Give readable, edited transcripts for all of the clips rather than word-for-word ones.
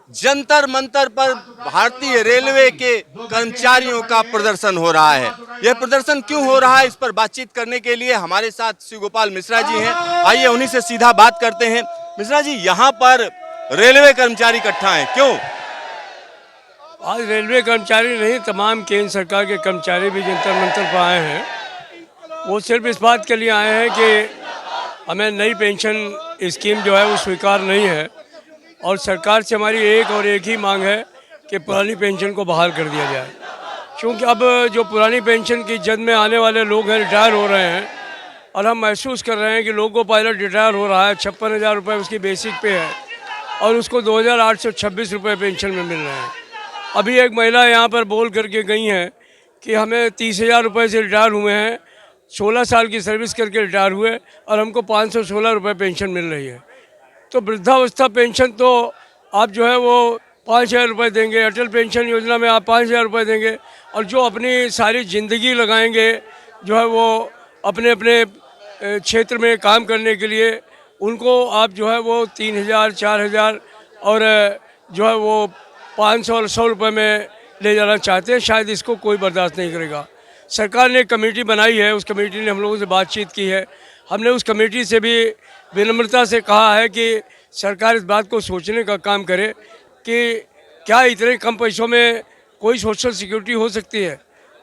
जंतर मंतर पर भारतीय रेलवे के कर्मचारियों का प्रदर्शन हो रहा है। यह प्रदर्शन क्यों हो रहा है, इस पर बातचीत करने के लिए हमारे साथ शिव गोपाल मिश्रा जी हैं। आइए उन्हीं से सीधा बात करते हैं। मिश्रा जी, यहाँ पर रेलवे कर्मचारी इकट्ठा हैं, क्यों? आज रेलवे कर्मचारी नहीं, तमाम केंद्र सरकार के कर्मचारी भी जंतर मंतर पर आए हैं। वो सिर्फ इस बात के लिए आए हैं कि हमें नई पेंशन स्कीम जो है वो स्वीकार नहीं है, और सरकार से हमारी एक ही मांग है कि पुरानी पेंशन को बहाल कर दिया जाए। क्योंकि अब जो पुरानी पेंशन की जद में आने वाले लोग हैं रिटायर हो रहे हैं, और हम महसूस कर रहे हैं कि लोगों पायलट रिटायर हो रहा है, 56,000 रुपये उसकी बेसिक पे है और उसको 2,826 रुपये पेंशन में मिल रहे हैं। अभी एक महिला यहाँ पर बोल करके गई हैं कि हमें 30,000 रुपये से रिटायर हुए हैं, 16 साल की सर्विस करके रिटायर हुए और हमको 516 रुपये पेंशन मिल रही है। तो वृद्धावस्था पेंशन तो आप जो है वो 5,000 रुपये देंगे, अटल पेंशन योजना में आप 5,000 रुपये देंगे, और जो अपनी सारी ज़िंदगी लगाएंगे जो है वो अपने अपने क्षेत्र में काम करने के लिए, उनको आप जो है वो 3,000, 4,000 और जो है वो 500 और 100 रुपये में ले जाना चाहते हैं। शायद इसको कोई बर्दाश्त नहीं करेगा। सरकार ने कमेटी बनाई है, उस कमेटी ने हम लोगों से बातचीत की है। हमने उस कमेटी से भी विनम्रता से कहा है कि सरकार इस बात को सोचने का काम करे कि क्या इतने कम पैसों में कोई सोशल सिक्योरिटी हो सकती है।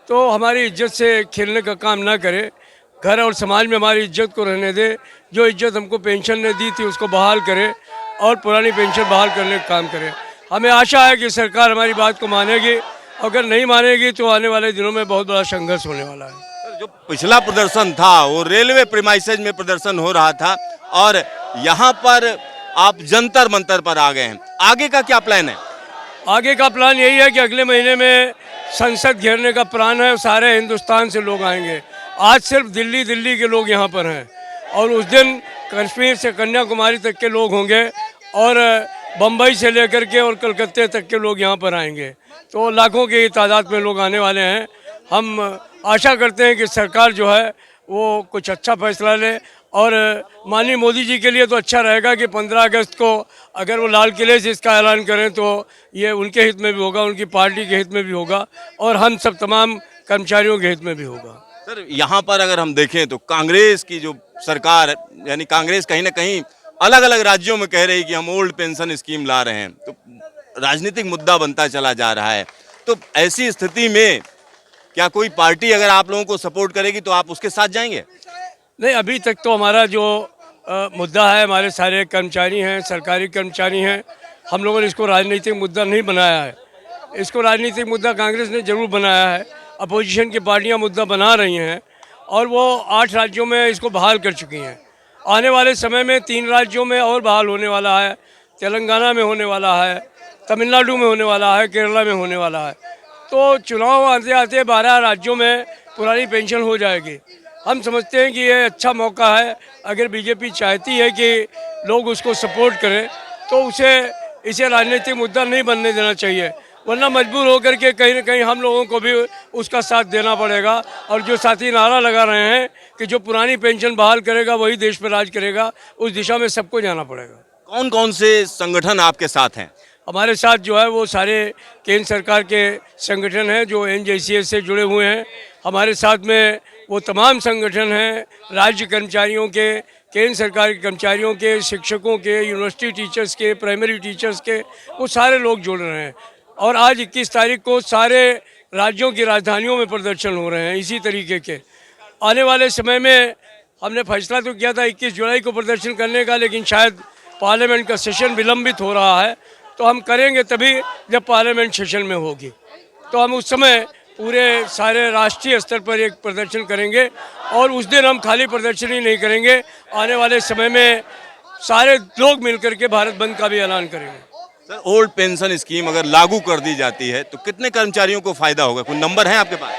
तो हमारी इज्जत से खेलने का काम ना करे, घर और समाज में हमारी इज्जत को रहने दे। जो इज्जत हमको पेंशन ने दी थी उसको बहाल करे और पुरानी पेंशन बहाल करने का काम करे। हमें आशा है कि सरकार हमारी बात को मानेगी, अगर नहीं मानेगी तो आने वाले दिनों में बहुत बड़ा संघर्ष होने वाला है। जो पिछला प्रदर्शन था वो रेलवे प्रीमाइसेज में प्रदर्शन हो रहा था, और यहाँ पर आप जंतर मंतर पर आ गए हैं। आगे का क्या प्लान है? आगे का प्लान यही है कि अगले महीने में संसद घेरने का प्लान है। सारे हिंदुस्तान से लोग आएंगे। आज सिर्फ दिल्ली के लोग यहाँ पर हैं, और उस दिन कश्मीर से कन्याकुमारी तक के लोग होंगे, और बम्बई से लेकर के और कलकत्ते तक के लोग यहाँ पर आएंगे। तो लाखों की तादाद में लोग आने वाले हैं। हम आशा करते हैं कि सरकार जो है वो कुछ अच्छा फैसला ले, और माननीय मोदी जी के लिए तो अच्छा रहेगा कि 15 अगस्त को अगर वो लाल किले से इसका ऐलान करें तो ये उनके हित में भी होगा, उनकी पार्टी के हित में भी होगा, और हम सब तमाम कर्मचारियों के हित में भी होगा। सर, यहाँ पर अगर हम देखें तो कांग्रेस की जो सरकार, यानी कांग्रेस कहीं ना कहीं अलग अलग राज्यों में कह रही कि हम ओल्ड पेंशन स्कीम ला रहे हैं, तो राजनीतिक मुद्दा बनता चला जा रहा है। तो ऐसी स्थिति में क्या कोई पार्टी अगर आप लोगों को सपोर्ट करेगी तो आप उसके साथ जाएंगे? नहीं, अभी तक तो हमारा जो मुद्दा है, हमारे सारे कर्मचारी हैं, सरकारी कर्मचारी हैं, हम लोगों ने इसको राजनीतिक मुद्दा नहीं बनाया है। इसको राजनीतिक मुद्दा कांग्रेस ने जरूर बनाया है, अपोजिशन की पार्टियां मुद्दा बना रही हैं, और वो 8 राज्यों में इसको बहाल कर चुकी हैं। आने वाले समय में 3 राज्यों में और बहाल होने वाला है। तेलंगाना में होने वाला है, तमिलनाडु में होने वाला है, केरला में होने वाला है। तो चुनाव आते आते 12 राज्यों में पुरानी पेंशन हो जाएगी। हम समझते हैं कि ये अच्छा मौका है। अगर बीजेपी चाहती है कि लोग उसको सपोर्ट करें तो इसे राजनीतिक मुद्दा नहीं बनने देना चाहिए, वरना मजबूर होकर के कहीं ना कहीं हम लोगों को भी उसका साथ देना पड़ेगा। और जो साथी नारा लगा रहे हैं कि जो पुरानी पेंशन बहाल करेगा वही देश पर राज करेगा, उस दिशा में सबको जाना पड़ेगा। कौन कौन से संगठन आपके साथ हैं? हमारे साथ जो है वो सारे केंद्र सरकार के संगठन हैं जो NJCS से जुड़े हुए हैं। हमारे साथ में वो तमाम संगठन हैं, राज्य कर्मचारियों के, केंद्र सरकार के कर्मचारियों के, शिक्षकों के, यूनिवर्सिटी टीचर्स के, प्राइमरी टीचर्स के, वो सारे लोग जुड़ रहे हैं। और आज 21 तारीख को सारे राज्यों की राजधानियों में प्रदर्शन हो रहे हैं इसी तरीके के। आने वाले समय में हमने फैसला तो किया था 21 जुलाई को प्रदर्शन करने का, लेकिन शायद पार्लियामेंट का सेशन विलंबित हो रहा है, तो हम करेंगे तभी जब पार्लियामेंट सेशन में होगी। तो हम उस समय पूरे सारे राष्ट्रीय स्तर पर एक प्रदर्शन करेंगे, और उस दिन हम खाली प्रदर्शन ही नहीं करेंगे, आने वाले समय में सारे लोग मिलकर के भारत बंद का भी ऐलान करेंगे। सर, ओल्ड पेंशन स्कीम अगर लागू कर दी जाती है तो कितने कर्मचारियों को फायदा होगा? कोई नंबर है आपके पास?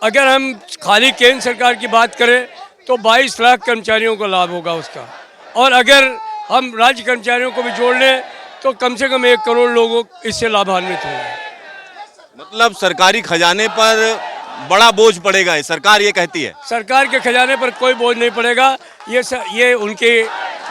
अगर हम खाली केंद्र सरकार की बात करें तो 22 लाख कर्मचारियों को लाभ होगा उसका, और अगर हम राज्य कर्मचारियों को भी जोड़ लें तो कम से कम 1 करोड़ लोगों इससे लाभान्वित होंगे। मतलब सरकारी खजाने पर बड़ा बोझ पड़ेगा, सरकार ये कहती है। सरकार के खजाने पर कोई बोझ नहीं पड़ेगा। ये उनकी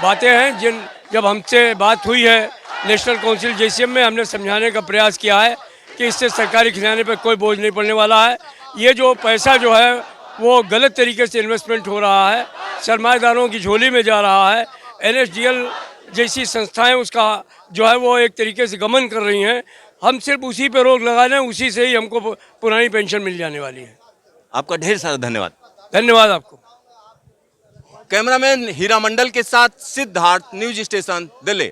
बातें हैं। जब हमसे बात हुई है नेशनल काउंसिल JCM में हमने समझाने का प्रयास किया है कि इससे सरकारी खजाने पर कोई बोझ नहीं पड़ने वाला है। ये जो पैसा जो है वो गलत तरीके से इन्वेस्टमेंट हो रहा है, सरमाएदारों की झोली में जा रहा है। NSDL जैसी संस्थाएं उसका जो है वो एक तरीके से गमन कर रही हैं। हम सिर्फ उसी पे रोक लगा दें, उसी से ही हमको पुरानी पेंशन मिल जाने वाली है। आपका ढेर सारा धन्यवाद। धन्यवाद आपको। कैमरामैन हीरा मंडल के साथ सिद्धार्थ, न्यूज स्टेशन दिल्ली।